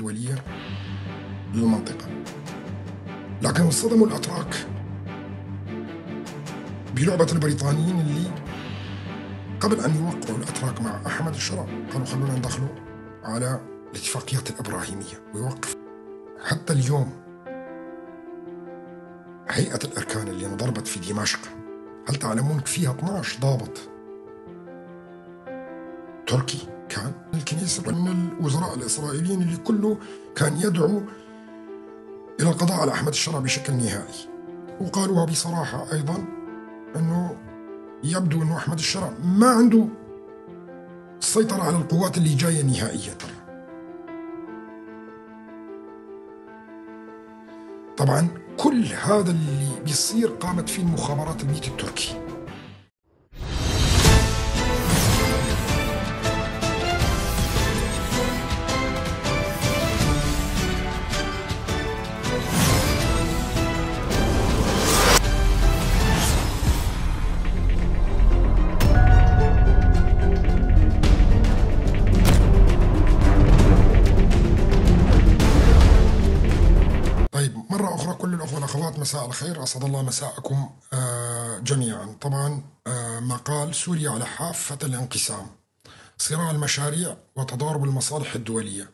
الدولية للمنطقة. لكن انصدموا الأتراك بلعبة البريطانيين اللي قبل أن يوقعوا الأتراك مع أحمد الشرع قالوا خلونا ندخلوا على الاتفاقيات الإبراهيمية ويوقف. حتى اليوم هيئة الأركان اللي انضربت في دمشق، هل تعلمون فيها 12 ضابط تركي كان من الكنيسة ومن الوزراء الإسرائيليين اللي كله كان يدعو إلى القضاء على أحمد الشرع بشكل نهائي. وقالوها بصراحة أيضا أنه يبدو أنه أحمد الشرع ما عنده السيطرة على القوات اللي جاية نهائيا. طبعا كل هذا اللي بيصير قامت فيه المخابرات البيت التركي. مرة أخرى كل الأخوة والأخوات مساء الخير، أسعد الله مساءكم جميعا. طبعا مقال سوريا على حافة الانقسام، صراع المشاريع وتضارب المصالح الدولية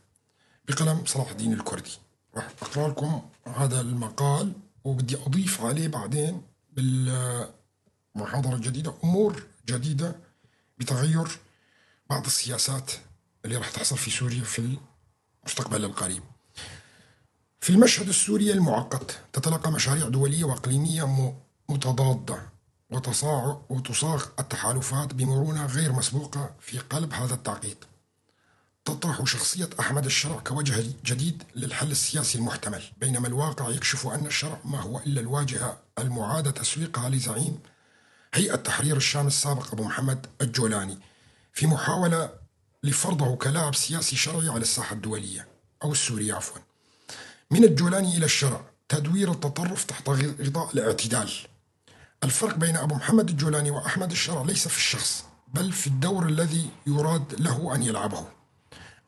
بقلم صلاح الدين الكردي. راح أقرأ لكم هذا المقال وبدي أضيف عليه بعدين بالمحاضرة الجديدة أمور جديدة بتغير بعض السياسات اللي راح تحصل في سوريا في المستقبل القريب. في المشهد السوري المعقد تتلقى مشاريع دولية وإقليمية متضادة وتصاغ التحالفات بمرونة غير مسبوقة في قلب هذا التعقيد. تطرح شخصية أحمد الشرع كوجه جديد للحل السياسي المحتمل، بينما الواقع يكشف أن الشرع ما هو إلا الواجهة المعادة تسويقها لزعيم هيئة تحرير الشام السابق أبو محمد الجولاني في محاولة لفرضه كلاعب سياسي شرعي على الساحة الدولية أو السورية عفوا. من الجولاني إلى الشرع تدوير التطرف تحت غطاء الاعتدال. الفرق بين أبو محمد الجولاني وأحمد الشرع ليس في الشخص بل في الدور الذي يراد له أن يلعبه.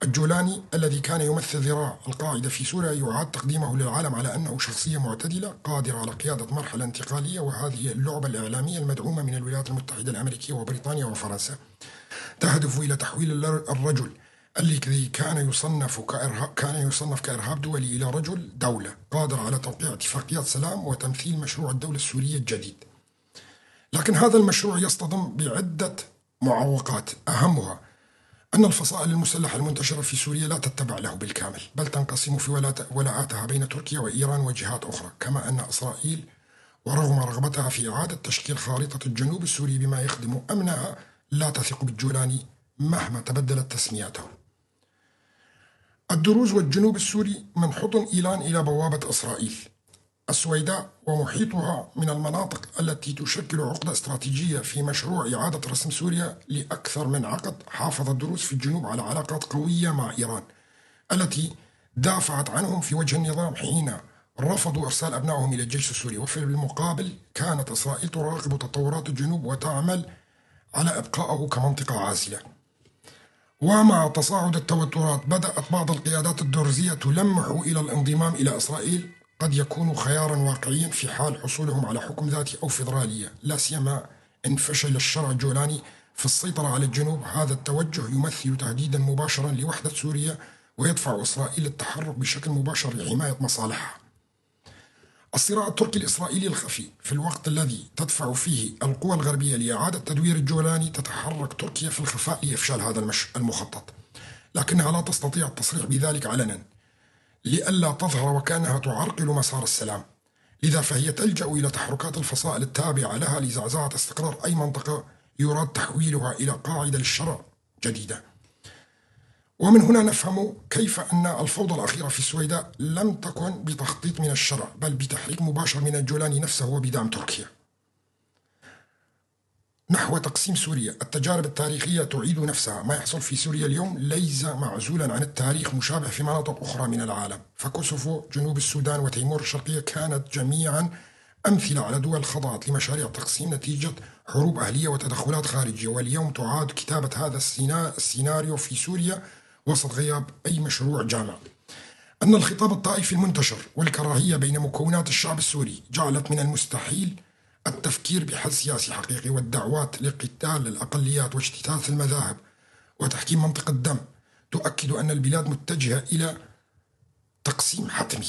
الجولاني الذي كان يمثل ذراع القاعدة في سوريا يعاد تقديمه للعالم على أنه شخصية معتدلة قادرة على قيادة مرحلة انتقالية، وهذه اللعبة الإعلامية المدعومة من الولايات المتحدة الأمريكية وبريطانيا وفرنسا تهدف إلى تحويل الرجل الذي كان يصنف كإرهاب دولي إلى رجل دولة قادر على توقيع اتفاقيات سلام وتمثيل مشروع الدولة السورية الجديد. لكن هذا المشروع يصطدم بعدة معوقات، أهمها أن الفصائل المسلحة المنتشرة في سوريا لا تتبع له بالكامل، بل تنقسم في ولاءاتها بين تركيا وإيران وجهات أخرى، كما أن إسرائيل ورغم رغبتها في إعادة تشكيل خارطة الجنوب السوري بما يخدم أمنها لا تثق بالجولاني مهما تبدلت تسمياته. الدروز والجنوب السوري من حضن إيلان إلى بوابة إسرائيل. السويداء ومحيطها من المناطق التي تشكل عقدة استراتيجية في مشروع إعادة رسم سوريا لأكثر من عقد. حافظ الدروز في الجنوب على علاقات قوية مع إيران التي دافعت عنهم في وجه النظام حين رفضوا إرسال أبنائهم إلى الجيش السوري، وفي المقابل كانت إسرائيل تراقب تطورات الجنوب وتعمل على إبقائه كمنطقة عازلة. ومع تصاعد التوترات بدأت بعض القيادات الدرزية تلمح إلى الانضمام إلى إسرائيل قد يكون خيارا واقعيا في حال حصولهم على حكم ذاتي أو فيدرالية، لا سيما إن فشل الشرع الجولاني في السيطرة على الجنوب. هذا التوجه يمثل تهديدا مباشرا لوحدة سوريا ويدفع إسرائيل للتحرك بشكل مباشر لحماية مصالحها. الصراع التركي الإسرائيلي الخفي، في الوقت الذي تدفع فيه القوى الغربية لإعادة تدوير الجولاني تتحرك تركيا في الخفاء لإفشال هذا المخطط، لكنها لا تستطيع التصريح بذلك علنا لئلا تظهر وكأنها تعرقل مسار السلام. لذا فهي تلجأ إلى تحركات الفصائل التابعة لها لزعزعة استقرار أي منطقة يراد تحويلها إلى قاعدة للشرع جديدة. ومن هنا نفهم كيف أن الفوضى الأخيرة في السويداء لم تكن بتخطيط من الشرع بل بتحريك مباشر من الجولاني نفسه وبدعم تركيا. نحو تقسيم سوريا، التجارب التاريخية تعيد نفسها. ما يحصل في سوريا اليوم ليس معزولا عن التاريخ، مشابه في مناطق أخرى من العالم، فكوسوفو، جنوب السودان وتيمور الشرقية كانت جميعا أمثلة على دول خضعت لمشاريع تقسيم نتيجة حروب أهلية وتدخلات خارجية. واليوم تعاد كتابة هذا السيناريو في سوريا وسط غياب أي مشروع جامع. أن الخطاب الطائفي المنتشر والكراهية بين مكونات الشعب السوري جعلت من المستحيل التفكير بحل سياسي حقيقي، والدعوات لقتال الأقليات واجتثاث المذاهب وتحكيم منطق الدم تؤكد أن البلاد متجهة إلى تقسيم حتمي.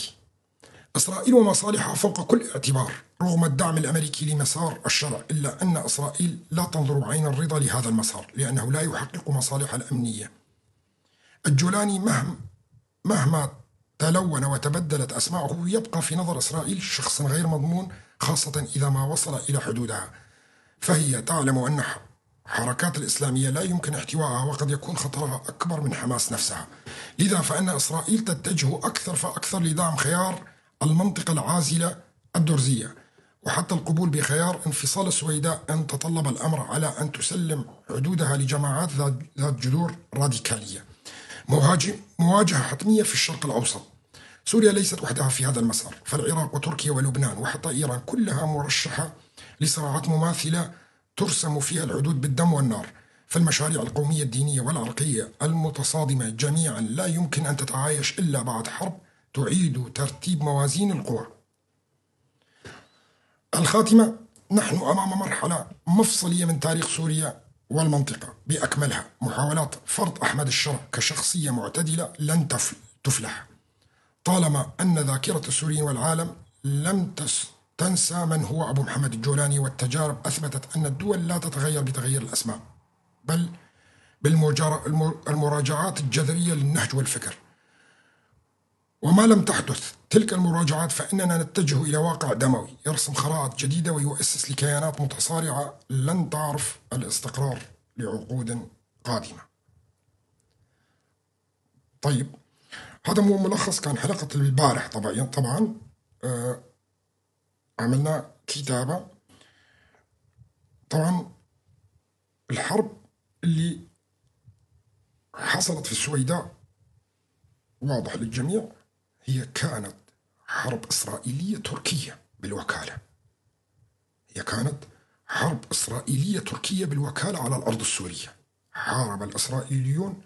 إسرائيل ومصالحها فوق كل اعتبار رغم الدعم الأمريكي لمسار الشرع، إلا أن إسرائيل لا تنظر بعين الرضا لهذا المسار لأنه لا يحقق مصالحها الأمنية. الجولاني مهما تلون وتبدلت أسماءه يبقى في نظر إسرائيل شخصا غير مضمون، خاصة إذا ما وصل إلى حدودها، فهي تعلم أن حركات الإسلامية لا يمكن احتوائها وقد يكون خطرها أكبر من حماس نفسها. لذا فإن إسرائيل تتجه أكثر فأكثر لدعم خيار المنطقة العازلة الدرزية، وحتى القبول بخيار انفصال السويداء أن تطلب الأمر على أن تسلم حدودها لجماعات ذات جذور راديكالية. مواجهة حتمية في الشرق الأوسط. سوريا ليست وحدها في هذا المسار، فالعراق وتركيا ولبنان وحتى إيران كلها مرشحة لصراعات مماثلة ترسم فيها الحدود بالدم والنار. فالمشاريع القومية الدينية والعرقية المتصادمة جميعا لا يمكن أن تتعايش إلا بعد حرب تعيد ترتيب موازين القوى. الخاتمة: نحن أمام مرحلة مفصلية من تاريخ سوريا والمنطقة بأكملها. محاولات فرض أحمد الشرع كشخصية معتدلة لن تفلح طالما أن ذاكرة السوريين والعالم لم تنسى من هو أبو محمد الجولاني، والتجارب أثبتت أن الدول لا تتغير بتغيير الأسماء بل بالمراجعات الجذرية للنهج والفكر. وما لم تحدث تلك المراجعات فإننا نتجه إلى واقع دموي يرسم خرائط جديدة ويؤسس لكيانات متصارعة لن تعرف الاستقرار لعقود قادمة. طيب، هذا مو ملخص كان حلقة البارح. طبعا عملنا كتابة. طبعا الحرب اللي حصلت في السويداء واضح للجميع هي كانت حرب إسرائيلية تركية بالوكالة. هي كانت حرب إسرائيلية تركية بالوكالة على الأرض السورية. حارب الإسرائيليون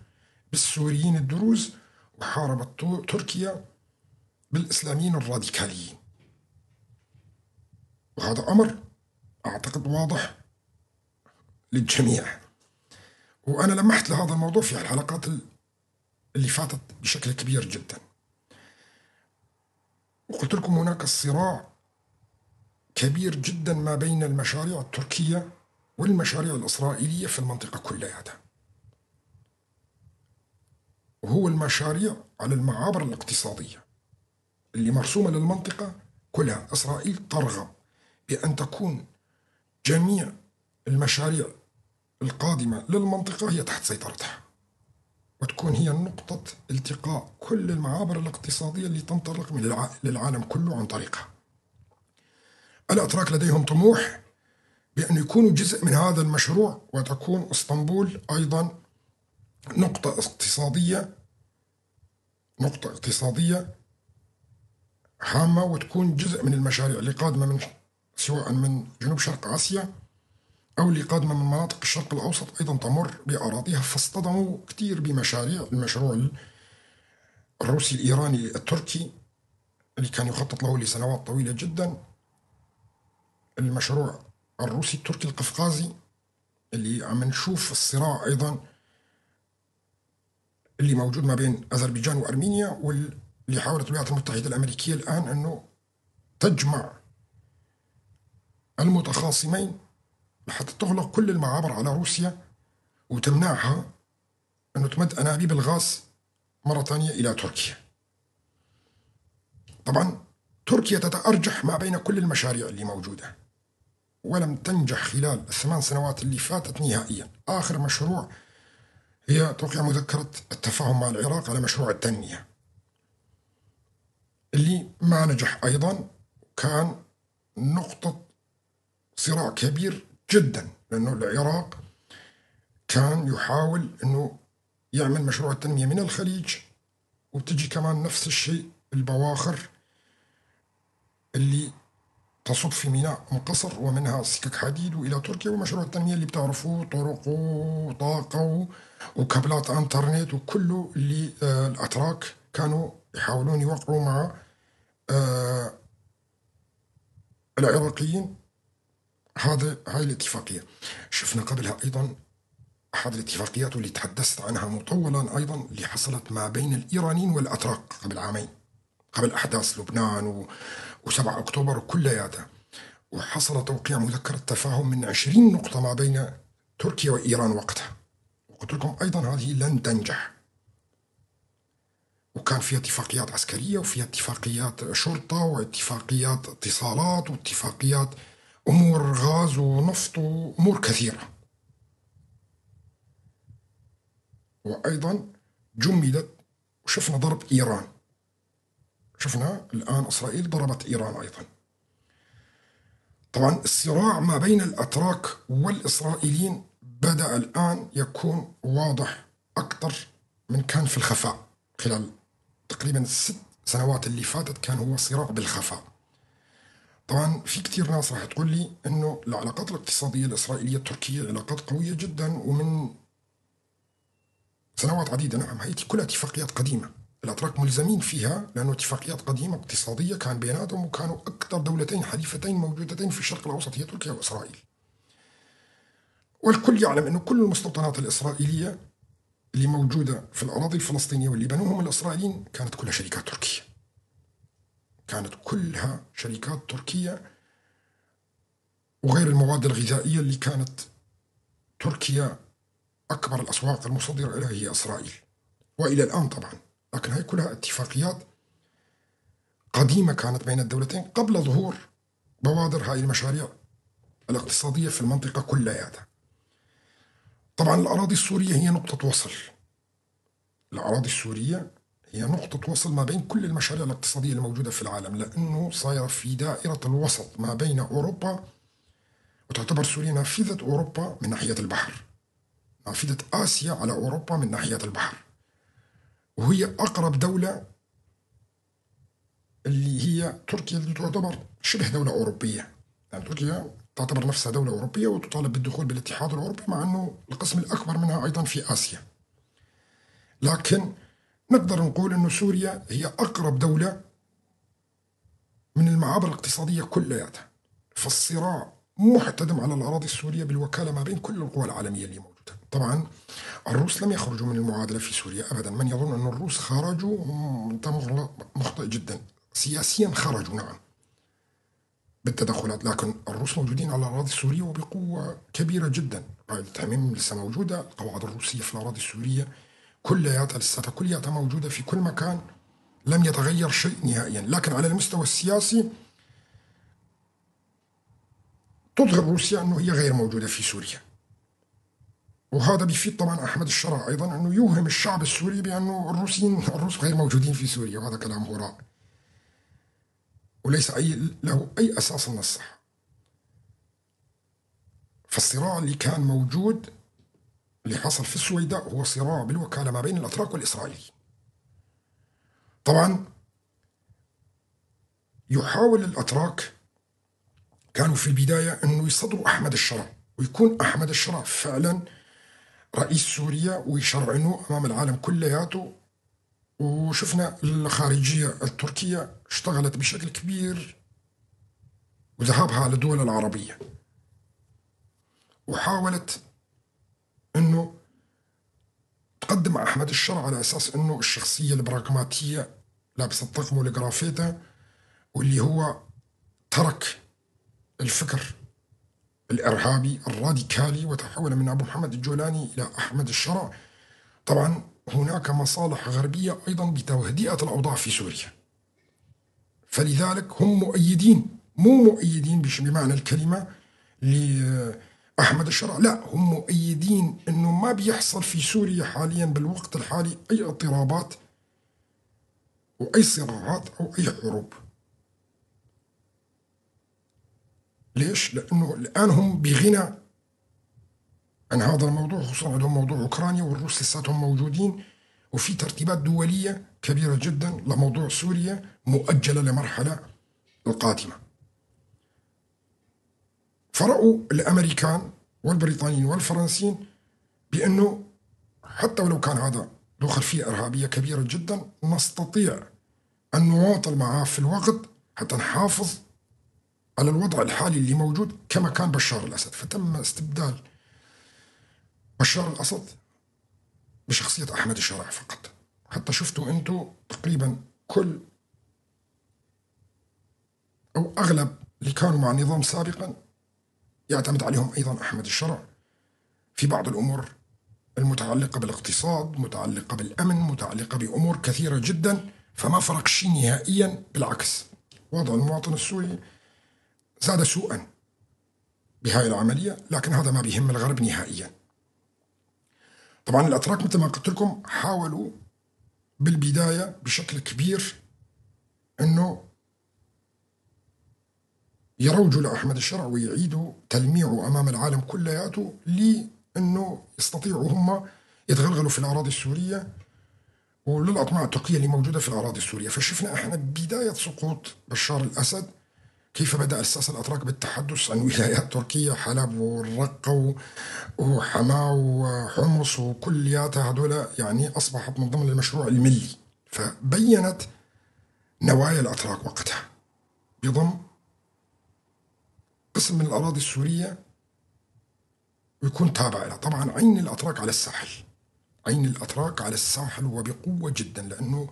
بالسوريين الدروز، وحاربت تركيا بالإسلاميين الراديكاليين. وهذا أمر أعتقد واضح للجميع، وأنا لمحت لهذا الموضوع في الحلقات اللي فاتت بشكل كبير جدا، وقلت لكم هناك صراع كبير جدا ما بين المشاريع التركية والمشاريع الإسرائيلية في المنطقة كلها، وهو المشاريع على المعابر الاقتصادية اللي مرسومة للمنطقة كلها. إسرائيل ترغب بأن تكون جميع المشاريع القادمة للمنطقة هي تحت سيطرتها، وتكون هي نقطة التقاء كل المعابر الاقتصادية اللي تنطلق من للعالم كله عن طريقها. الأتراك لديهم طموح بأن يكونوا جزء من هذا المشروع، وتكون اسطنبول أيضا نقطة اقتصادية هامة، وتكون جزء من المشاريع اللي قادمة سواء من جنوب شرق آسيا أو اللي قادمة من مناطق الشرق الأوسط أيضا تمر بأراضيها. فاصطدموا كثير بمشاريع المشروع الروسي الإيراني التركي اللي كان يخطط له لسنوات طويلة جدا، المشروع الروسي التركي القفقازي اللي عم نشوف الصراع أيضا اللي موجود ما بين أذربيجان وأرمينيا، واللي حاولت الولايات المتحدة الأمريكية الآن أنه تجمع المتخاصمين لحتى تغلق كل المعابر على روسيا وتمنعها أنه تمد أنابيب الغاز مرة ثانية إلى تركيا. طبعا تركيا تتأرجح ما بين كل المشاريع اللي موجودة، ولم تنجح خلال ال8 سنوات اللي فاتت نهائيا. آخر مشروع هي توقيع مذكرة التفاهم مع العراق على مشروع التنمية اللي ما نجح أيضا. كان نقطة صراع كبير جدا، لأنه العراق كان يحاول أنه يعمل مشروع التنمية من الخليج، وتجي كمان نفس الشيء البواخر اللي تصب في ميناء مقصر ومنها سكك حديد وإلى تركيا، ومشروع التنمية اللي بتعرفوه طرق وطاقة وكابلات انترنت وكله اللي الأتراك كانوا يحاولون يوقعوا مع العراقيين هاي الاتفاقية. شفنا قبلها أيضا أحد الاتفاقيات واللي تحدثت عنها مطولا أيضا اللي حصلت ما بين الإيرانيين والأتراك قبل عامين، قبل أحداث لبنان و7 أكتوبر كلياتها، وحصل توقيع مذكرة تفاهم من 20 نقطة ما بين تركيا وإيران وقتها. وقلت لكم أيضا هذه لن تنجح، وكان فيها اتفاقيات عسكرية وفيها اتفاقيات شرطة واتفاقيات اتصالات واتفاقيات أمور غاز ونفط وأمور كثيرة. وأيضا جمدت وشفنا ضرب إيران، شفنا الآن إسرائيل ضربت إيران أيضا. طبعا الصراع ما بين الأتراك والإسرائيليين بدأ الآن يكون واضح أكثر من كان في الخفاء. خلال تقريبا ال6 سنوات اللي فاتت كان هو صراع بالخفاء. طبعا في كثير ناس راح تقول لي انه العلاقات الاقتصادية الإسرائيلية التركية علاقات قوية جدا ومن سنوات عديدة. نعم، هي كلها اتفاقيات قديمة، الأتراك ملزمين فيها لأنه اتفاقيات قديمة اقتصادية كان بيناتهم، وكانوا أكثر دولتين حليفتين موجودتين في الشرق الأوسط هي تركيا وإسرائيل. والكل يعلم أنه كل المستوطنات الإسرائيلية اللي موجودة في الأراضي الفلسطينية واللي بنوهم الإسرائيليين كانت كلها شركات تركية، كانت كلها شركات تركية، وغير المواد الغذائية اللي كانت تركيا أكبر الأسواق المصدرة إليها هي إسرائيل، وإلى الآن طبعا. لكن هي كلها اتفاقيات قديمة كانت بين الدولتين قبل ظهور بوادر هاي المشاريع الاقتصادية في المنطقة كلها. طبعا الأراضي السورية هي نقطة وصل، الأراضي السورية هي نقطة وصل ما بين كل المشاريع الاقتصادية الموجودة في العالم، لأنه صايرة في دائرة الوسط ما بين أوروبا، وتعتبر سوريا نافذة أوروبا من ناحية البحر، نافذة آسيا على أوروبا من ناحية البحر، وهي أقرب دولة اللي هي تركيا اللي تعتبر شبه دولة أوروبية. يعني تركيا تعتبر نفسها دولة أوروبية وتطالب بالدخول بالاتحاد الأوروبي، مع أنه القسم الأكبر منها أيضا في آسيا. لكن نقدر نقول أن سوريا هي أقرب دولة من المعابر الاقتصادية كلياتها. فالصراع محتدم على الأراضي السورية بالوكالة ما بين كل القوى العالمية اللي موجودة. طبعا الروس لم يخرجوا من المعادلة في سوريا أبدا. من يظن أن الروس خرجوا مخطئ جدا. سياسيا خرجوا نعم بالتدخلات، لكن الروس موجودين على الأراضي السورية وبقوة كبيرة جدا. قاعدة التعميم لسه موجودة، القواعد الروسية في الأراضي السورية كلياتها لساتها كلياتها موجودة في كل مكان، لم يتغير شيء نهائيا. لكن على المستوى السياسي تظهر روسيا أنه هي غير موجودة في سوريا، وهذا بيفيد طبعا أحمد الشرع أيضا أنه يوهم الشعب السوري بأنه الروس غير موجودين في سوريا، وهذا كلام هراء وليس له أي أساس من الصحة. فالصراع اللي كان موجود اللي حصل في السويداء هو صراع بالوكالة ما بين الأتراك والإسرائيليين. طبعا يحاول الأتراك كانوا في البداية أنه يصدروا أحمد الشرع، ويكون أحمد الشرع فعلا رئيس سوريا ويشرعنوا أمام العالم كلياته. وشفنا الخارجية التركية اشتغلت بشكل كبير وذهابها على الدول العربية، وحاولت أنه تقدم أحمد الشرع على أساس أنه الشخصية البراغماتية لابس الطقم والجرافيته، واللي هو ترك الفكر الإرهابي الراديكالي وتحول من أبو محمد الجولاني إلى أحمد الشرع. طبعا هناك مصالح غربية أيضا بتهدئة الأوضاع في سوريا، فلذلك هم مؤيدين، مو مؤيدين بمعنى الكلمة لأحمد الشرع، لا، هم مؤيدين أنه ما بيحصل في سوريا حاليا بالوقت الحالي أي اضطرابات وأي صراعات أو أي حروب. ليش؟ لأنه الآن هم بغنى عن هذا الموضوع، خصوصا عندهم موضوع أوكرانيا والروس لساتهم موجودين، وفي ترتيبات دولية كبيرة جدا لموضوع سوريا مؤجلة لمرحلة القادمة. فرأوا الأمريكان والبريطانيين والفرنسيين بأنه حتى ولو كان هذا ذو خلفية إرهابية كبيرة جدا، نستطيع أن نواصل معه في الوقت حتى نحافظ على الوضع الحالي اللي موجود كما كان بشار الأسد. فتم استبدال بشار الأسد بشخصية أحمد الشرع فقط. حتى شفتوا أنتوا تقريبا كل أو أغلب اللي كانوا مع النظام سابقا يعتمد عليهم أيضا أحمد الشرع في بعض الأمور المتعلقة بالاقتصاد، متعلقة بالأمن، متعلقة بأمور كثيرة جدا. فما فرق شيء نهائيا، بالعكس وضع المواطن السوري زاد سوءا بهاي العملية. لكن هذا ما بيهم الغرب نهائيا. طبعا الأتراك مثل ما قلت لكم حاولوا بالبداية بشكل كبير أنه يروجوا لأحمد الشرع ويعيدوا تلميعه أمام العالم كلياته، لأنه يستطيعوا هم يتغلغلوا في الأراضي السورية وللأطماع التركية اللي موجودة في الأراضي السورية. فشفنا إحنا بداية سقوط بشار الأسد كيف بدأ الساسة الأتراك بالتحدث عن ولايات تركية، حلب والرقة وحماة وحمص وكلياتها هذول، يعني أصبحت من ضمن المشروع الملي. فبينت نوايا الأتراك وقتها بضم قسم من الأراضي السورية ويكون تابع لها. طبعا عين الأتراك على الساحل، عين الأتراك على الساحل وبقوة جدا، لأنه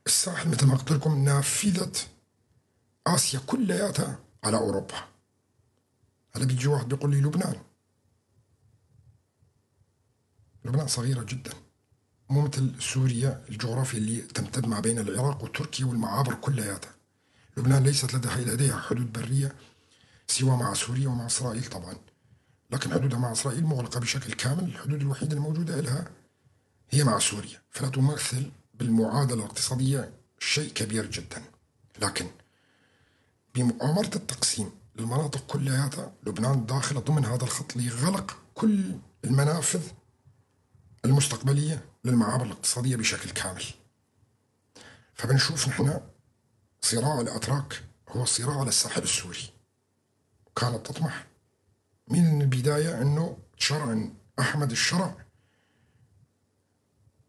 الساحل مثل ما قلت لكم نافذة آسيا كلياتها على أوروبا. هلا بيجي واحد بيقول لي لبنان صغيرة جدا، مو مثل سوريا الجغرافيا اللي تمتد ما بين العراق وتركيا والمعابر كلياتها. لبنان ليست لديها حدود برية سوى مع سوريا ومع إسرائيل طبعا، لكن حدودها مع إسرائيل مغلقة بشكل كامل. الحدود الوحيدة الموجودة لها هي مع سوريا، فلا تمثل بالمعادلة الاقتصادية شيء كبير جدا. لكن بمؤامرة التقسيم للمناطق كلياتها، لبنان داخلة ضمن هذا الخط لغلق كل المنافذ المستقبلية للمعابر الاقتصادية بشكل كامل. فبنشوف نحن صراع الأتراك هو صراع على الساحل السوري. كانت تطمح من البداية أنه تشرع أحمد الشرع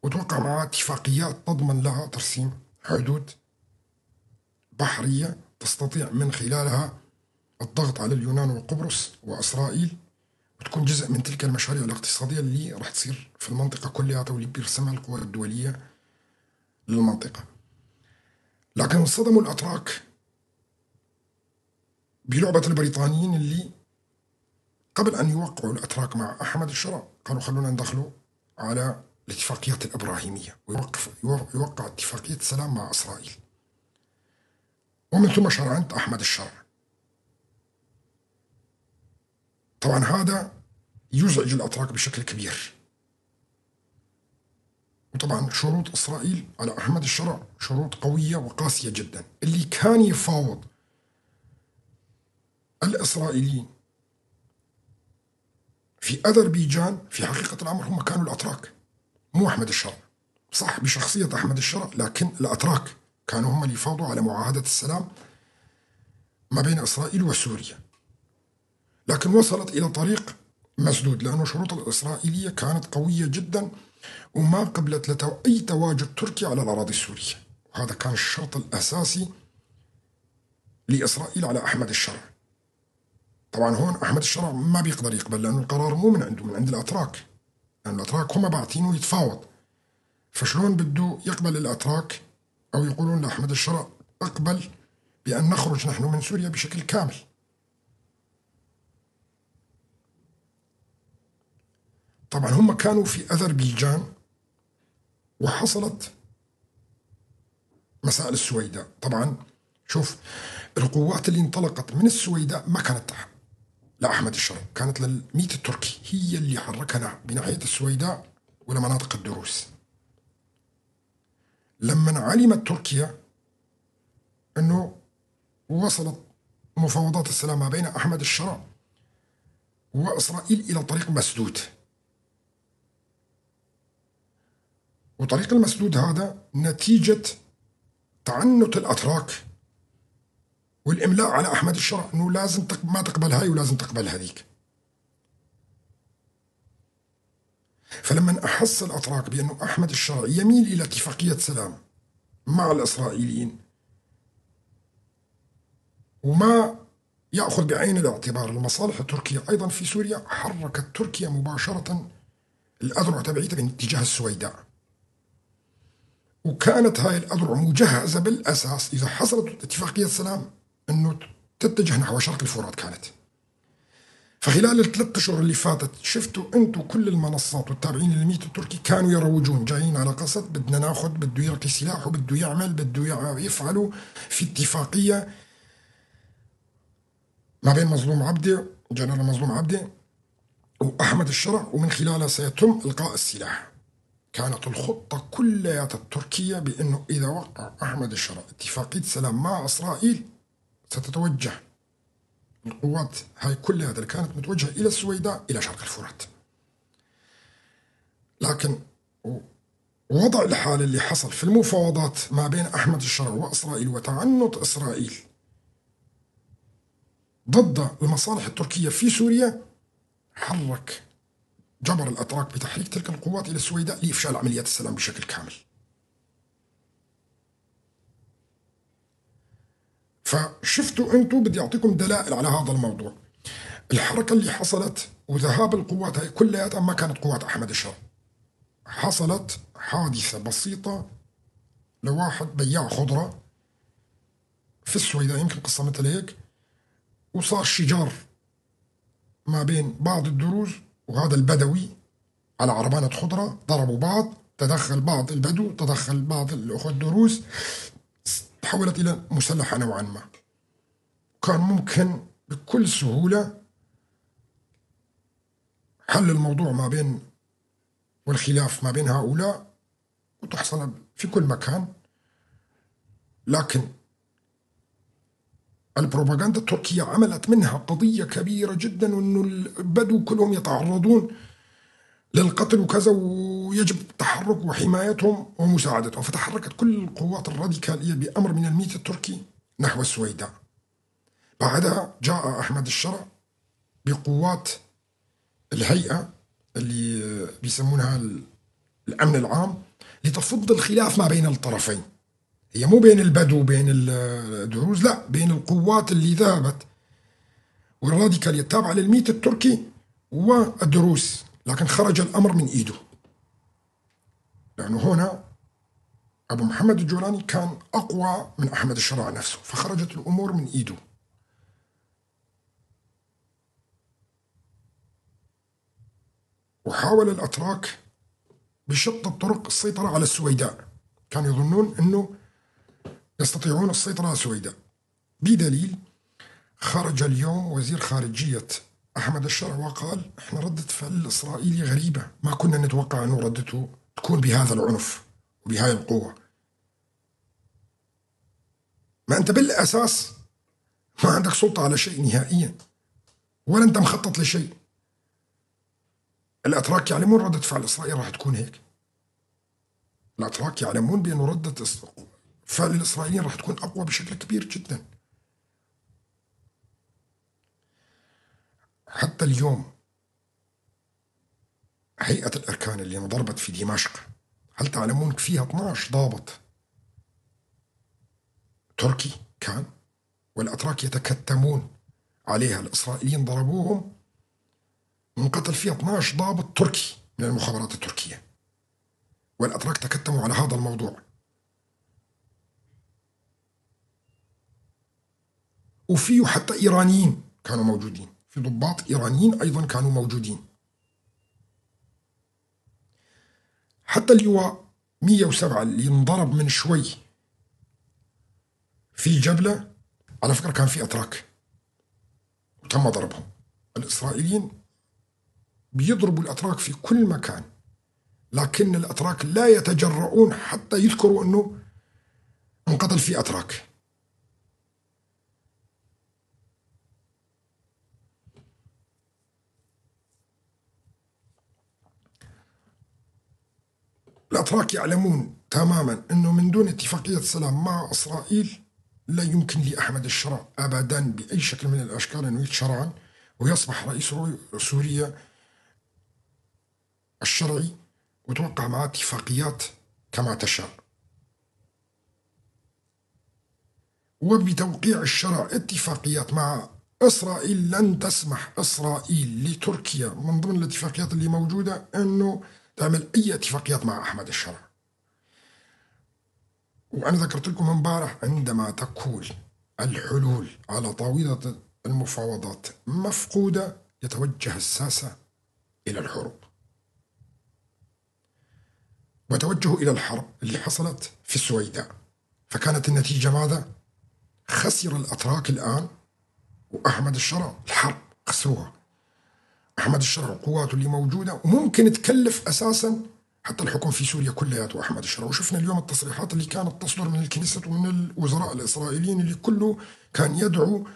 وتوقع معها اتفاقيات تضمن لها ترسيم حدود بحرية تستطيع من خلالها الضغط على اليونان وقبرص وإسرائيل، وتكون جزء من تلك المشاريع الاقتصادية اللي راح تصير في المنطقة كلها واللي بيرسمها القوى الدولية للمنطقة. لكن انصدموا الأتراك بلعبة البريطانيين اللي قبل أن يوقعوا الأتراك مع أحمد الشرع قالوا خلونا ندخلوا على الاتفاقيات الإبراهيمية ويوقع اتفاقية سلام مع إسرائيل، ومن ثم شرعنت أحمد الشرع. طبعا هذا يزعج الأتراك بشكل كبير. وطبعا شروط إسرائيل على أحمد الشرع شروط قوية وقاسية جدا. اللي كان يفاوض الإسرائيليين في أذربيجان في حقيقة الأمر هم كانوا الأتراك، مو أحمد الشرع. صح بشخصية أحمد الشرع، لكن الأتراك كانوا هم اللي يفاوضوا على معاهدة السلام ما بين إسرائيل وسوريا. لكن وصلت إلى طريق مسدود، لأن الشروط الإسرائيلية كانت قوية جدا وما قبلت أي تواجد تركي على الأراضي السورية. وهذا كان الشرط الأساسي لإسرائيل على أحمد الشرع. طبعا هون أحمد الشرع ما بيقدر يقبل، لأنه القرار مو من عنده، من عند الأتراك، لأن الأتراك هم باعتينه يتفاوض. فشلون بده يقبل الأتراك أو يقولون لأحمد الشرع اقبل بأن نخرج نحن من سوريا بشكل كامل؟ طبعا هم كانوا في أذربيجان وحصلت مسائل السويداء. طبعا شوف القوات اللي انطلقت من السويداء ما كانت لأحمد الشرع، كانت للميت التركي، هي اللي حركنا بناحية السويداء ولمناطق الدروز. لما علمت تركيا أنه وصلت مفاوضات السلام ما بين أحمد الشرع وإسرائيل إلى طريق مسدود، وطريق المسدود هذا نتيجة تعنت الأتراك والإملاء على أحمد الشرع أنه لازم ما تقبل هاي ولازم تقبل هذيك. فلما أحس الأتراك بأن أحمد الشرع يميل إلى اتفاقية سلام مع الإسرائيليين وما يأخذ بعين الاعتبار المصالح التركية أيضا في سوريا، حركت تركيا مباشرة الأذرع تبعيتها باتجاه السويداء. وكانت هاي الأذرع مجهزة بالأساس إذا حصلت اتفاقية سلام أنه تتجه نحو شرق الفرات. كانت فخلال ال3 أشهر اللي فاتت شفتوا أنتم كل المنصات والتابعين للميت التركي كانوا يروجون جايين على قصد بدنا ناخذ، بده يلقي سلاح وبده يعمل، بده يفعلوا في اتفاقية ما بين مظلوم عبده، جنرال مظلوم عبده وأحمد الشرع، ومن خلالها سيتم إلقاء السلاح. كانت الخطة كلها التركية بأنه إذا وقع أحمد الشرع اتفاقية سلام مع إسرائيل ستتوجه القوات هاي كلها اللي كانت متوجهة إلى السويداء إلى شرق الفرات. لكن وضع الحال اللي حصل في المفاوضات ما بين أحمد الشرع وإسرائيل وتعنت إسرائيل ضد المصالح التركية في سوريا جبر الأتراك بتحريك تلك القوات إلى السويداء لإفشال عمليات السلام بشكل كامل. فشفتوا أنتم، بدي أعطيكم دلائل على هذا الموضوع. الحركة اللي حصلت وذهاب القوات هاي كلها ما كانت قوات أحمد الشرع. حصلت حادثة بسيطة لواحد بياع خضرة في السويداء، يمكن قصة مثل هيك، وصار شجار ما بين بعض الدروز وهذا البدوي على عربانة خضرة، ضربوا بعض، تدخل بعض البدو، تدخل بعض الأخوة الدروز، تحولت إلى مسلحة نوعا ما. كان ممكن بكل سهولة حل الموضوع ما بين والخلاف ما بين هؤلاء وتحصل في كل مكان، لكن البروباغندا التركية عملت منها قضية كبيرة جدا، وأنه البدو كلهم يتعرضون للقتل وكذا، ويجب التحرك وحمايتهم ومساعدتهم. فتحركت كل القوات الراديكالية بأمر من الميت التركي نحو السويداء. بعدها جاء أحمد الشرع بقوات الهيئة اللي بيسمونها الأمن العام لتفض الخلاف ما بين الطرفين. هي مو بين البدو وبين الدروز، لا، بين القوات اللي ذهبت والراديكالية التابعة للميت التركي والدروز، لكن خرج الأمر من إيده، لأنه هنا أبو محمد الجولاني كان أقوى من أحمد الشرع نفسه، فخرجت الأمور من إيده. وحاول الأتراك بشتى الطرق السيطرة على السويداء، كانوا يظنون أنه يستطيعون السيطرة على السويداء، بدليل خرج اليوم وزير خارجية أحمد الشرع وقال إحنا ردة فعل الإسرائيلي غريبة، ما كنا نتوقع أنه ردته تكون بهذا العنف وبهذه القوة. ما أنت بالأساس ما عندك سلطة على شيء نهائيا، ولا أنت مخطط لشيء. الأتراك يعلمون ردة فعل إسرائيل راح تكون هيك. الأتراك يعلمون بأن ردة فعل الإسرائيليين راح تكون أقوى بشكل كبير جدا. حتى اليوم هيئة الأركان اللي انضربت في دمشق، هل تعلمون فيها 12 ضابط تركي كان، والأتراك يتكتمون عليها. الإسرائيليين ضربوهم وانقتل فيها 12 ضابط تركي من المخابرات التركية، والأتراك تكتموا على هذا الموضوع. وفيه حتى إيرانيين كانوا موجودين، في ضباط إيرانيين أيضا كانوا موجودين. حتى اللواء 107 اللي انضرب من شوي في جبلة، على فكرة كان في أتراك وتم ضربهم. الإسرائيليين بيضربوا الأتراك في كل مكان، لكن الأتراك لا يتجرؤون حتى يذكروا أنه انقتل في أتراك. الأتراك يعلمون تماما أنه من دون اتفاقية سلام مع إسرائيل لا يمكن لأحمد الشرع أبدا بأي شكل من الأشكال أنه يتشرعن ويصبح رئيس سوريا الشرعي وتوقع معه اتفاقيات كما تشاء. وبتوقيع الشرع اتفاقيات مع إسرائيل لن تسمح إسرائيل لتركيا من ضمن الاتفاقيات اللي موجودة أنه تعمل أي اتفاقيات مع أحمد الشرع. وأنا ذكرت لكم امبارح عندما تكون الحلول على طاولة المفاوضات مفقودة يتوجه الساسة إلى الحروب، وتوجهوا إلى الحرب اللي حصلت في السويداء. فكانت النتيجة ماذا؟ خسر الأتراك الآن وأحمد الشرع الحرب خسروها. أحمد الشرع وقواته اللي موجودة وممكن تكلف أساسا حتى الحكم في سوريا كلياته أحمد الشرع. وشفنا اليوم التصريحات اللي كانت تصدر من الكنيسة ومن الوزراء الإسرائيليين اللي كله كان يدعو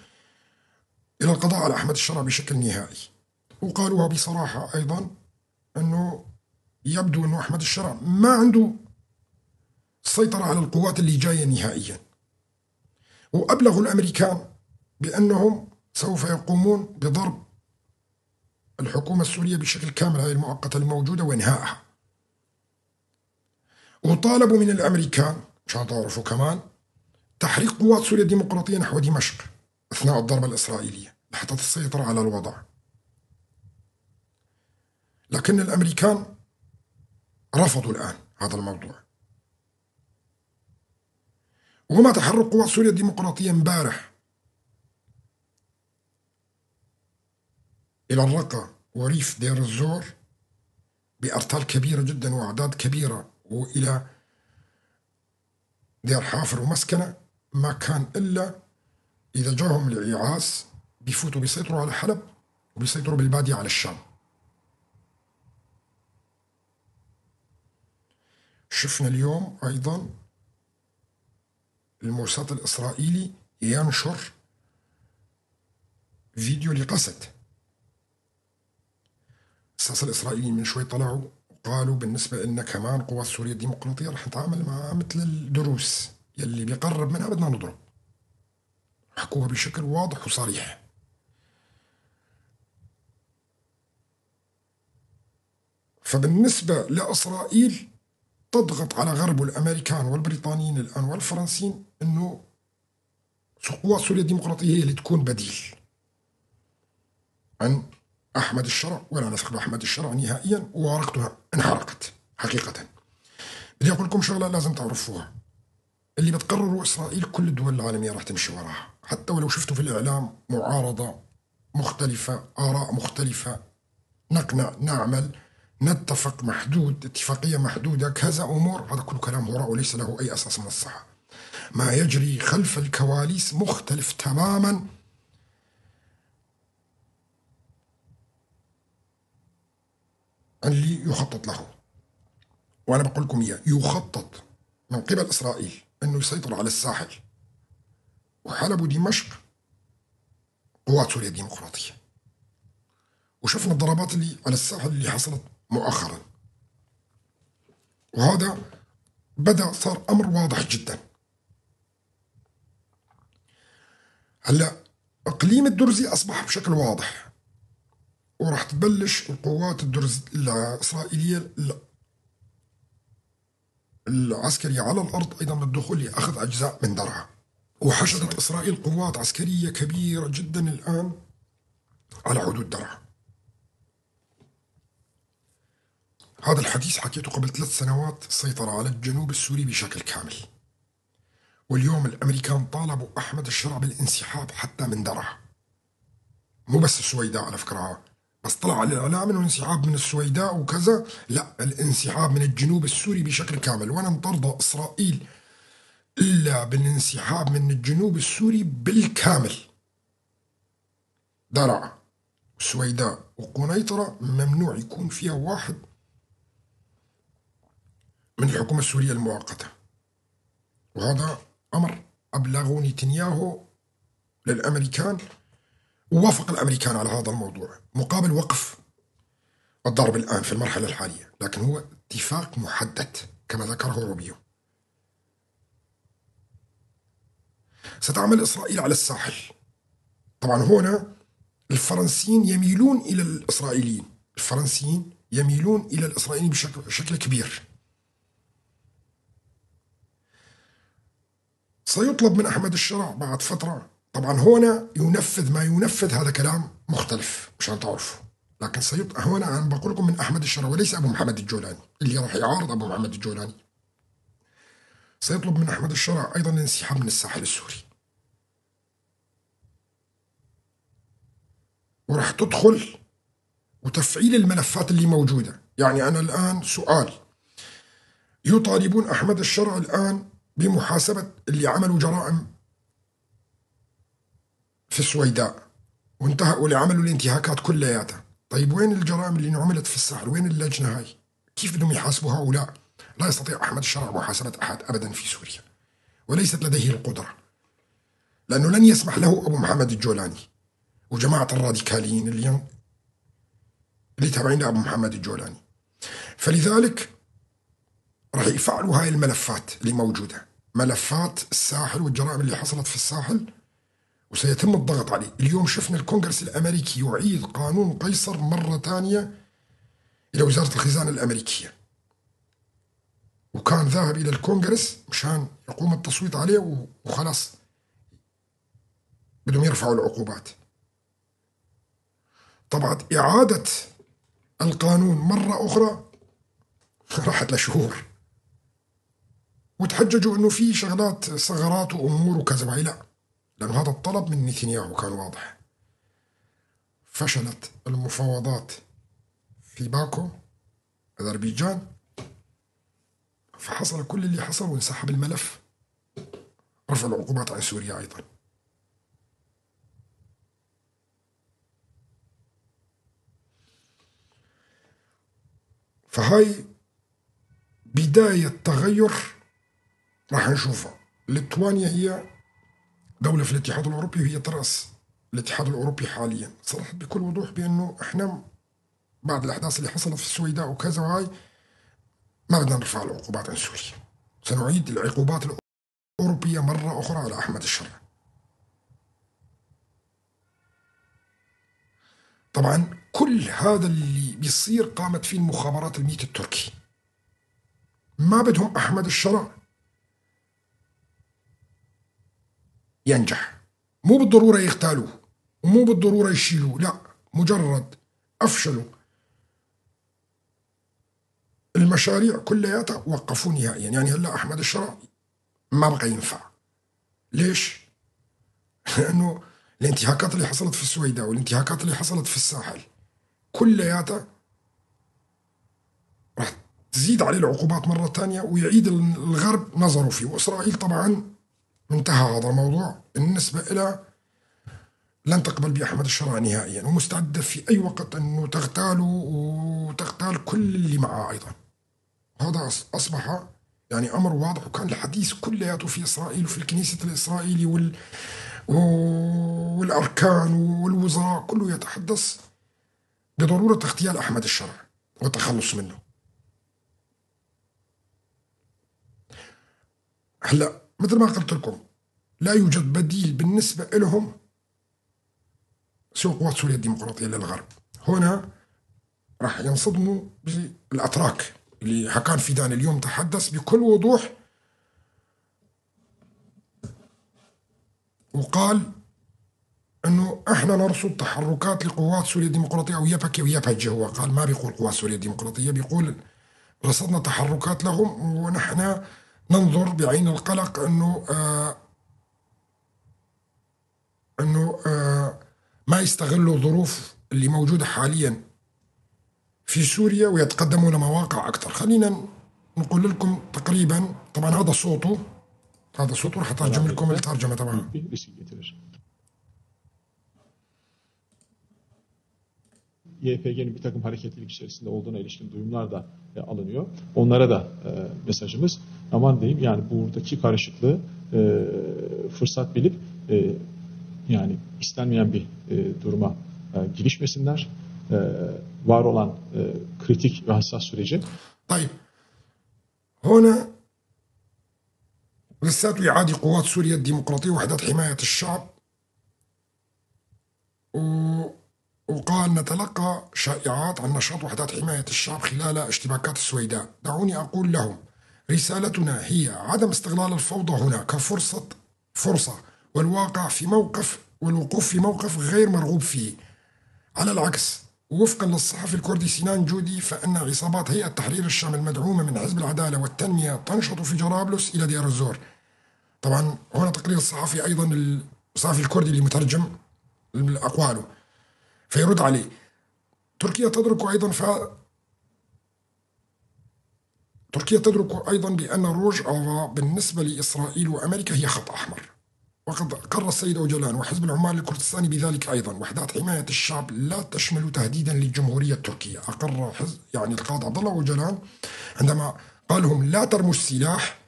إلى القضاء على أحمد الشرع بشكل نهائي. وقالوها بصراحة أيضا أنه يبدو أنه أحمد الشرع ما عنده سيطرة على القوات اللي جاية نهائيا. وأبلغوا الأمريكان بأنهم سوف يقومون بضرب الحكومة السورية بشكل كامل، هذه المؤقتة الموجودة، وإنهائها. وطالبوا من الأمريكان عشان تعرفوا كمان تحريك قوات سوريا الديمقراطية نحو دمشق أثناء الضربة الإسرائيلية لحتى تسيطر على الوضع. لكن الأمريكان رفضوا الآن هذا الموضوع. وما تحرك قوات سوريا الديمقراطية امبارح إلى الرقة وريف دير الزور بأرطال كبيرة جدا وأعداد كبيرة، وإلى دير حافر ومسكنة، ما كان إلا إذا جاهم الإعاز بيفوتوا بيسيطروا على حلب وبيسيطروا بالبادية على الشام. شفنا اليوم أيضا الموساد الإسرائيلي ينشر فيديو لقسد. الساسة الإسرائيليين من شوي طلعوا وقالوا بالنسبة لنا كمان قوات سوريا الديمقراطية رح نتعامل معها مثل الدروس يلي بيقرب منها بدنا نضرب. حكوها بشكل واضح وصريح. فبالنسبة لإسرائيل تضغط على غرب والأمريكان والبريطانيين الآن والفرنسيين أنه قوات سوريا الديمقراطية هي اللي تكون بديل عن أحمد الشرع، ولا نثق بأحمد الشرع نهائيا، وورقتها انحرقت حقيقة. بدي أقول لكم شغلة لازم تعرفوها، اللي بتقرره إسرائيل كل الدول العالمية راح تمشي وراها، حتى ولو شفتوا في الإعلام معارضة مختلفة، آراء مختلفة، نقنع، نعمل، نتفق، محدود، اتفاقية محدودة، كذا أمور، هذا كله كلام هراء وليس له أي أساس من الصحة. ما يجري خلف الكواليس مختلف تماما عن اللي يخطط له. وأنا بقول لكم إياه، يخطط من قبل إسرائيل أنه يسيطر على الساحل وحلب ودمشق قوات سوريا الديمقراطية. وشفنا الضربات اللي على الساحل اللي حصلت مؤخرا، وهذا بدأ صار أمر واضح جدا. هلا إقليم الدرزي أصبح بشكل واضح، وراح تبلش القوات الإسرائيلية العسكرية على الأرض أيضا بالدخول لأخذ أجزاء من درعا. وحشدت إسرائيل قوات عسكرية كبيرة جدا الآن على حدود درعا. هذا الحديث حكيته قبل 3 سنوات، السيطرة على الجنوب السوري بشكل كامل. واليوم الأمريكان طالبوا أحمد الشرع بالانسحاب حتى من درعا، مو بس السويداء على فكرة، بس طلع على الإعلام إنه الانسحاب من السويداء وكذا، لا، الانسحاب من الجنوب السوري بشكل كامل. ولن ترضى إسرائيل إلا بالانسحاب من الجنوب السوري بالكامل. درعا والسويداء وقنيطرة ممنوع يكون فيها واحد من الحكومة السورية المؤقتة. وهذا أمر أبلغه نتنياهو للأمريكان، ووافق الأمريكان على هذا الموضوع مقابل وقف الضرب الآن في المرحلة الحالية، لكن هو اتفاق محدد كما ذكره روبيو. ستعمل إسرائيل على الساحل. طبعا هنا الفرنسيين يميلون إلى الإسرائيليين، الفرنسيين يميلون إلى الإسرائيلي بشكل كبير. سيطلب من أحمد الشرع بعد فترة، طبعا هنا ينفذ ما ينفذ، هذا كلام مختلف مشان تعرفوا، لكن هنا أنا بقول لكم من أحمد الشرع وليس أبو محمد الجولاني اللي راح يعارض أبو محمد الجولاني. سيطلب من أحمد الشرع أيضا الانسحاب من الساحل السوري، وراح تدخل وتفعيل الملفات اللي موجودة. يعني أنا الآن سؤال، يطالبون أحمد الشرع الآن بمحاسبة اللي عملوا جرائم في السويداء وانتهى، واللي عملوا الانتهاكات كلياتها. طيب وين الجرائم اللي عملت في الساحل؟ وين اللجنة هاي؟ كيف بدهم يحاسبوا هؤلاء؟ لا يستطيع أحمد الشرع محاسبة أحد أبدا في سوريا، وليست لديه القدرة، لأنه لن يسمح له أبو محمد الجولاني وجماعة الراديكاليين اللي تابعين لأبو محمد الجولاني. فلذلك راح يفعلوا هاي الملفات اللي موجودة، ملفات الساحل والجرائم اللي حصلت في الساحل، وسيتم الضغط عليه. اليوم شفنا الكونغرس الأمريكي يعيد قانون قيصر مرة ثانية إلى وزارة الخزانة الأمريكية، وكان ذاهب إلى الكونغرس مشان يقوم التصويت عليه وخلاص بدهم يرفعوا العقوبات. طبعا إعادة القانون مرة أخرى راحت لشهور، وتحججوا أنه في شغلات ثغرات وأمور وكذا وهي، لا، لأنه هذا الطلب من نتنياهو كان واضح. فشلت المفاوضات في باكو أذربيجان، فحصل كل اللي حصل وانسحب الملف، رفع العقوبات عن سوريا أيضا. فهاي بداية تغير راح نشوفها. ليتوانيا هي دولة في الاتحاد الأوروبي وهي ترأس الاتحاد الأوروبي حاليا، صرحت بكل وضوح بأنه إحنا بعد الأحداث اللي حصلت في السويداء وكذا وهاي ما بدنا نرفع العقوبات عن سوريا، سنعيد العقوبات الأوروبية مرة أخرى على أحمد الشرع. طبعا كل هذا اللي بيصير قامت فيه المخابرات الميت التركي، ما بدهم أحمد الشرع ينجح، مو بالضرورة يغتالوه ومو بالضرورة يشيلوه، لا، مجرد أفشلوا المشاريع كلياتها وقفوا نهائيا. يعني هلا أحمد الشرع ما بقى ينفع. ليش؟ لأنه الانتهاكات اللي حصلت في السويداء والانتهاكات اللي حصلت في الساحل كلياتها راح تزيد عليه العقوبات مرة ثانية، ويعيد الغرب نظره فيه. وإسرائيل طبعا انتهى هذا الموضوع بالنسبة إلى لن تقبل بأحمد الشرع نهائيا، ومستعدة في أي وقت أنه تغتاله وتغتال كل اللي معه أيضا. هذا أصبح يعني أمر واضح، وكان الحديث كلياته في إسرائيل وفي الكنيسة الإسرائيلي والأركان والوزراء كله يتحدث بضرورة اغتيال أحمد الشرع والتخلص منه. هلا مثل ما قلت لكم لا يوجد بديل بالنسبة لهم سوى قوات سوريا الديمقراطية للغرب. هنا راح ينصدموا بالأتراك اللي حكان فيدان اليوم تحدث بكل وضوح وقال انه احنا نرصد تحركات لقوات سوريا الديمقراطيه، او يبكي ويبهج. هو قال ما بيقول قوات سوريا الديمقراطيه، بيقول رصدنا تحركات لهم ونحن ننظر بعين القلق انه ما يستغلوا الظروف اللي موجوده حاليا في سوريا ويتقدموا لمواقع اكثر. خلينا نقول لكم تقريبا، طبعا هذا صوته راح اترجم لكم الترجمه تبعه. YPG'nin bir takım hareketlilik içerisinde olduğuna ilişkin duyumlar da alınıyor. Onlara da mesajımız, aman diyeyim, yani buradaki karışıklığı fırsat bilip yani istenmeyen bir duruma girişmesinler. Var olan kritik ve hassas süreci. طيب هنا لساته يعادي قوات سوريا الديمقراطية ووحدات حماية الشعب وقال نتلقى شائعات عن نشاط وحدات حماية الشعب خلال اشتباكات السويداء. دعوني أقول لهم رسالتنا هي عدم استغلال الفوضى هنا كفرصة والوقوف في موقف غير مرغوب فيه. على العكس، وفقا للصحفي الكردي سنان جودي، فإن عصابات هيئة تحرير الشام المدعومة من حزب العدالة والتنمية تنشط في جرابلس إلى دير الزور. طبعا هنا تقرير الصحفي أيضا، الصحفي الكردي اللي مترجم أقواله، فيرد عليه: تركيا تدرك أيضا بأن روج آفا بالنسبة لإسرائيل وأمريكا هي خط أحمر. وقد قرر السيد أوجلان وحزب العمال الكردستاني بذلك أيضا. وحدات حماية الشعب لا تشمل تهديدا للجمهورية التركية. أقر القائد عبد الله أوجلان عندما قال لهم لا ترموا السلاح،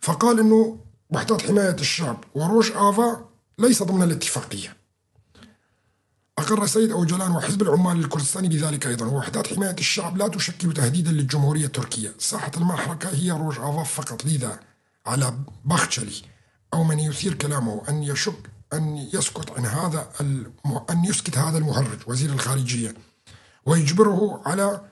فقال إنه وحدات حماية الشعب وروج آفا ليس ضمن الاتفاقية. أقر السيد أوجلان وحزب العمال الكردستاني بذلك أيضا. وحدات حماية الشعب لا تشكل تهديدا للجمهورية التركية. ساحة المعركة هي روج آفا فقط. لذا على باختشلي أو من يثير كلامه أن يسكت هذا المهرج وزير الخارجية ويجبره على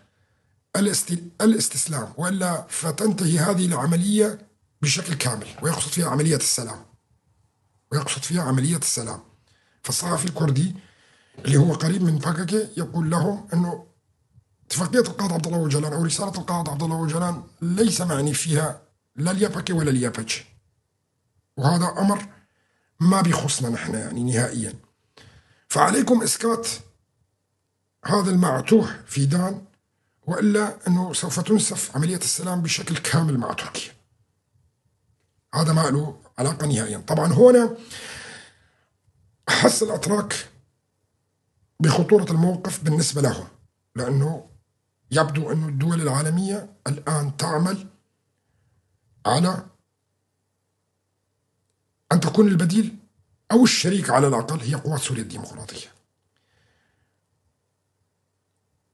الاستسلام، وإلا فتنتهي هذه العملية بشكل كامل، ويقصد فيها عملية السلام. فالصحفي الكردي اللي هو قريب من باكاكي يقول لهم أنه اتفاقية القائد عبد الله أوجلان أو رسالة القائد عبد الله أوجلان ليس معني فيها لا اليابكي ولا اليابتش، وهذا أمر ما بيخصنا نحن يعني نهائيا. فعليكم إسكات هذا المعتوه في دان، وإلا أنه سوف تنسف عملية السلام بشكل كامل مع تركيا. هذا ما له علاقة نهائيا. طبعا هنا أحس الأتراك بخطورة الموقف بالنسبة لهم، لأنه يبدو أن الدول العالمية الآن تعمل على أن تكون البديل أو الشريك على الأقل هي قوات سوريا الديمقراطية.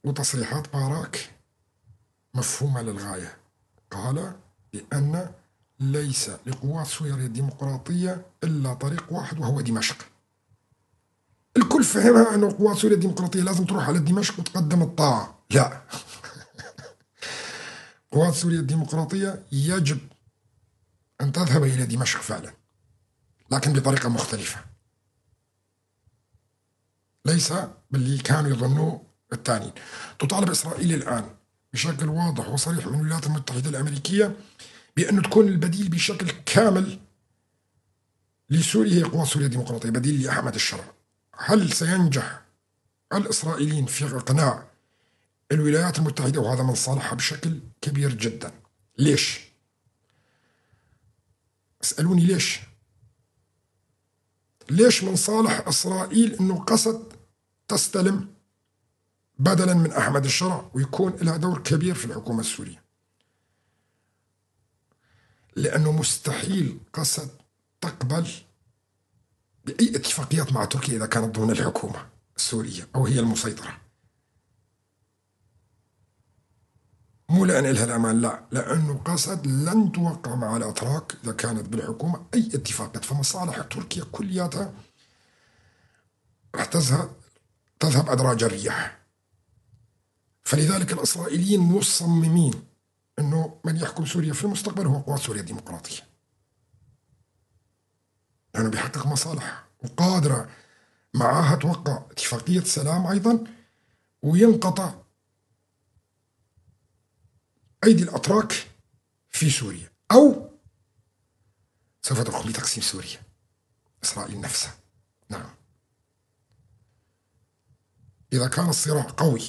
وتصريحات باراك مفهومة للغاية. قال بأن ليس لقوات سوريا الديمقراطية إلا طريق واحد وهو دمشق. الكل فهمها أن قوات سوريا الديمقراطية لازم تروح على دمشق وتقدم الطاعة. لا قوات سوريا الديمقراطية يجب أن تذهب إلى دمشق فعلا، لكن بطريقة مختلفة، ليس باللي كانوا يظنوه الثانيين. تطالب إسرائيل الآن بشكل واضح وصريح من الولايات المتحدة الأمريكية بأن تكون البديل بشكل كامل لسوريا هي قوات سوريا الديمقراطية، بديل لأحمد الشرع. هل سينجح الإسرائيليين في إقناع الولايات المتحدة؟ وهذا من صالحها بشكل كبير جدا. ليش؟ اسألوني ليش من صالح إسرائيل أنه قصد تستلم بدلا من أحمد الشرع ويكون لها دور كبير في الحكومة السورية؟ لأنه مستحيل قصد تقبل بأي اتفاقيات مع تركيا إذا كانت ضمن الحكومة السورية أو هي المسيطرة. مو لأن إلها الأمان، لا، لأنه قصد لن توقع مع الأتراك إذا كانت بالحكومة أي اتفاقات. فمصالح تركيا كلياتها رح تذهب أدراج الرياح. فلذلك الإسرائيليين مصممين أنه من يحكم سوريا في المستقبل هو قوات سوريا الديمقراطية، لأنه بيحقق مصالح وقادرة معها توقع اتفاقية سلام أيضا، وينقطع أيدي الأتراك في سوريا، أو سوف تقوم بتقسيم سوريا إسرائيل نفسها. نعم، إذا كان الصراع قوي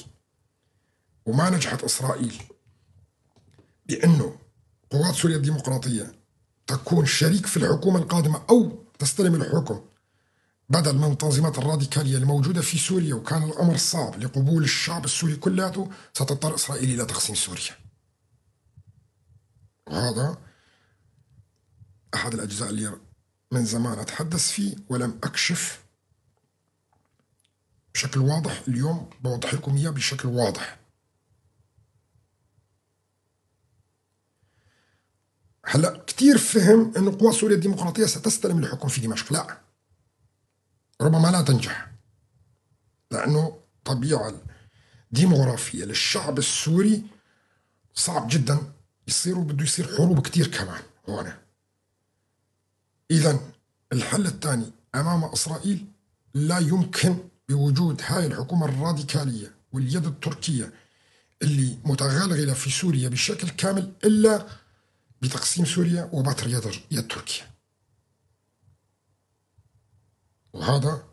وما نجحت إسرائيل بأنه قوات سوريا الديمقراطية تكون شريك في الحكومة القادمة أو تستلم الحكم بدل من التنظيمات الراديكالية الموجودة في سوريا، وكان الأمر صعب لقبول الشعب السوري كلياته، ستضطر إسرائيل إلى تقسيم سوريا. وهذا أحد الأجزاء اللي من زمان أتحدث فيه ولم أكشف بشكل واضح. اليوم بوضح لكم إياه بشكل واضح. هلا كتير فهم أن قوات سوريا الديمقراطية ستستلم الحكم في دمشق. لا، ربما لا تنجح، لأنه الطبيعة الديمغرافية للشعب السوري صعب جدا بده يصير حروب كتير كمان هون. إذن الحل الثاني أمام إسرائيل لا يمكن بوجود هاي الحكومة الراديكالية واليد التركية اللي متغلغلة في سوريا بشكل كامل إلا بتقسيم سوريا وبتر يد تركيا. وهذا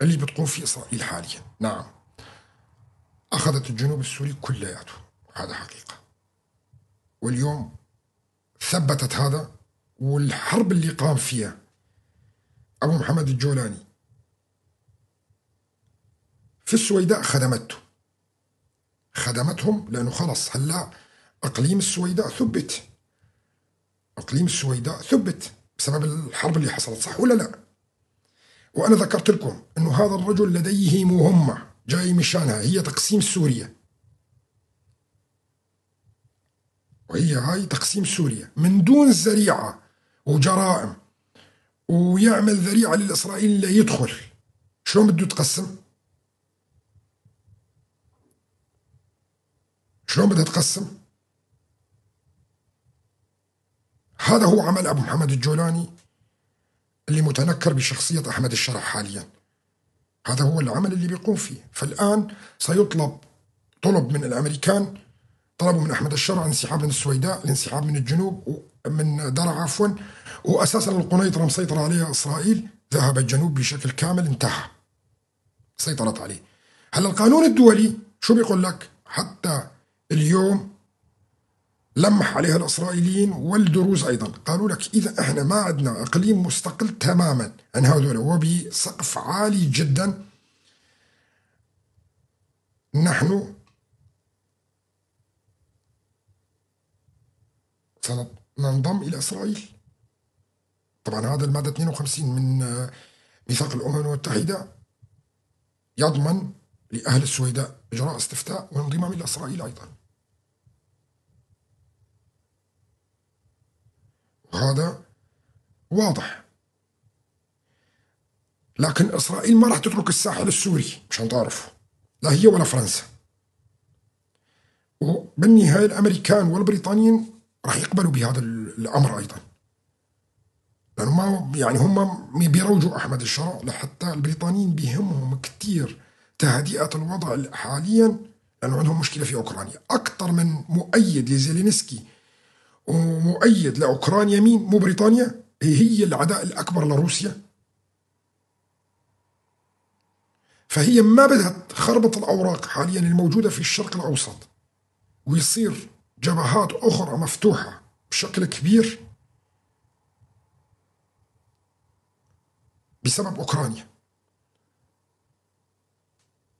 اللي بتقوم فيه إسرائيل حاليا. نعم، أخذت الجنوب السوري كلياته، هذا حقيقة، واليوم ثبتت هذا. والحرب اللي قام فيها أبو محمد الجولاني في السويداء خدمتهم، لأنه خلص هلا أقليم السويداء ثبت بسبب الحرب اللي حصلت، صح ولا لا؟ وأنا ذكرت لكم أنه هذا الرجل لديه مهمة جاي مشانها، هي تقسيم سوريا، وهي هاي تقسيم سوريا من دون ذريعة وجرائم، ويعمل ذريعة للإسرائيلي اللي يدخل. شلون بده يتقسم؟ شلون بدها تقسم؟ هذا هو عمل أبو محمد الجولاني اللي متنكر بشخصية أحمد الشرع حاليا. هذا هو العمل اللي بيقوم فيه. فالآن سيطلب طلب من الأمريكان، طلبوا من أحمد الشرع الانسحاب من السويداء، الانسحاب من الجنوب، من درعا عفوا، وأساسا القنيطرة مسيطرة عليها إسرائيل، ذهب الجنوب بشكل كامل، انتهى، سيطرت عليه. هلا القانون الدولي شو بيقول لك؟ حتى اليوم لمح عليها الإسرائيليين والدروز أيضا، قالوا لك إذا إحنا ما عندنا إقليم مستقل تماما عن هذول وبسقف عالي جدا، نحن سننضم إلى إسرائيل. طبعا هذا المادة 52 من ميثاق الأمم المتحدة يضمن لأهل السويداء إجراء استفتاء وانضمام إلى إسرائيل أيضا، وهذا واضح. لكن إسرائيل ما راح تترك الساحل السوري، مشان تعرفوا، لا هي ولا فرنسا. وبالنهاية الأمريكان والبريطانيين راح يقبلوا بهذا الأمر أيضا، لأنه ما يعني هم بيروجوا أحمد الشرع، لحتى البريطانيين بيهمهم كتير تهدئة الوضع حاليا، لأنه عندهم مشكلة في أوكرانيا. أكثر من مؤيد لزيلينسكي ومؤيد لأوكرانيا مين؟ مو بريطانيا؟ هي العداء الأكبر لروسيا. فهي ما بدها تخربط الأوراق حاليا الموجودة في الشرق الأوسط ويصير جبهات أخرى مفتوحة بشكل كبير بسبب أوكرانيا.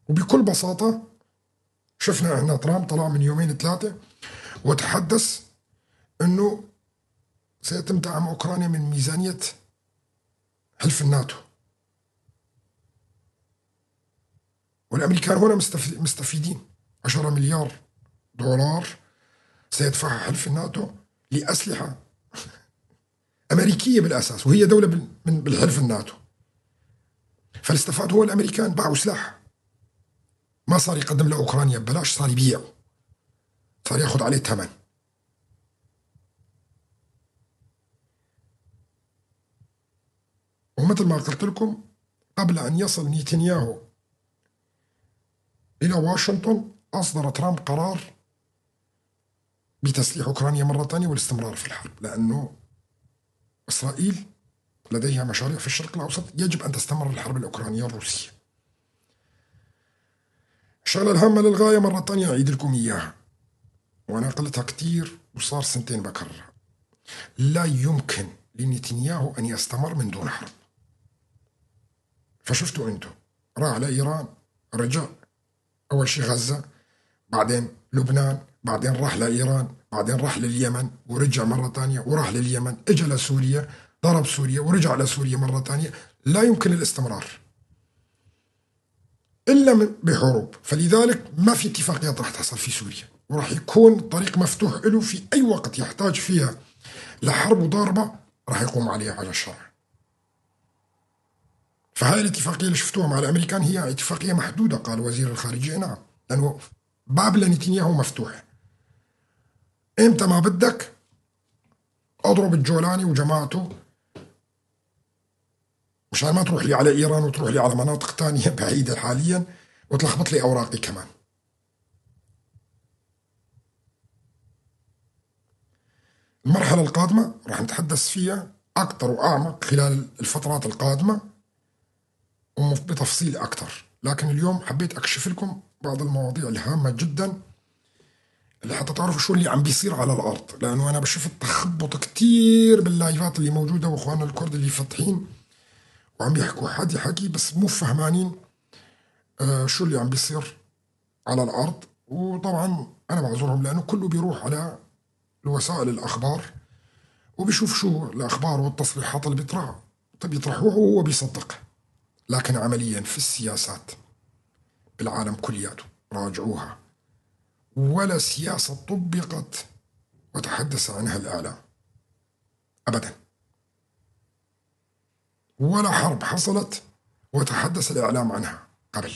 وبكل بساطة شفنا احنا ترامب طلع من يومين ثلاثة وتحدث انه سيتم دعم أوكرانيا من ميزانية حلف الناتو، والأمريكان هنا مستفيدين. 10 مليار دولار سيدفعها حلف الناتو لأسلحة أمريكية بالأساس، وهي دولة بالحلف الناتو. فالاستفاد هو الأمريكان، باعوا سلاح، ما صار يقدم لأوكرانيا ببلاش، صار يبيع، صار ياخذ عليه ثمن. ومثل ما قلت لكم، قبل أن يصل نتنياهو إلى واشنطن أصدر ترامب قرار بتسليح أوكرانيا مرة ثانية والاستمرار في الحرب، لأنه إسرائيل لديها مشاريع في الشرق الأوسط، يجب أن تستمر الحرب الأوكرانية الروسية. الشغلة الهامة للغاية مرة ثانية أعيد لكم إياها، وأنا قلتها كتير وصار سنتين بكررها: لا يمكن لنتنياهو أن يستمر من دون حرب. فشفتوا أنتم، راح لإيران، رجع، أول شيء غزة، بعدين لبنان، بعدين راح لإيران، بعدين راح لليمن ورجع مرة ثانية، وراح لليمن، اجى لسوريا، ضرب سوريا ورجع لسوريا مرة ثانية. لا يمكن الاستمرار إلا بحروب. فلذلك ما في اتفاقيات راح تحصل في سوريا، وراح يكون الطريق مفتوح له في أي وقت يحتاج فيها لحرب وضاربة راح يقوم عليها على الشرع. فهاي الاتفاقية اللي شفتوها مع الأمريكان هي اتفاقية محدودة، قال وزير الخارجية، نعم، لأنه باب لنتنياهو مفتوح. إمتى ما بدك أضرب الجولاني وجماعته، مشان ما تروح لي على إيران وتروح لي على مناطق تانية بعيدة حاليا وتلخبط لي أوراقي كمان. المرحلة القادمة راح نتحدث فيها أكثر وأعمق خلال الفترات القادمة وبتفصيل أكثر، لكن اليوم حبيت أكشف لكم بعض المواضيع الهامة جدا اللي حتى تعرفوا شو اللي عم بيصير على الأرض، لأنه أنا بشوف التخبط كتير باللايفات اللي موجودة وإخواننا الكرد اللي فاتحين وعم يحكوا حكي بس مو فهمانين شو اللي عم بيصير على الأرض. وطبعا أنا بعذرهم لأنه كله بيروح على وسائل الأخبار وبيشوف شو الأخبار والتصريحات اللي بيطرحوها وهو بيصدقها، لكن عمليا في السياسات بالعالم كلياته راجعوها، ولا سياسة طبقت وتحدث عنها الإعلام أبدا، ولا حرب حصلت وتحدث الإعلام عنها قبل.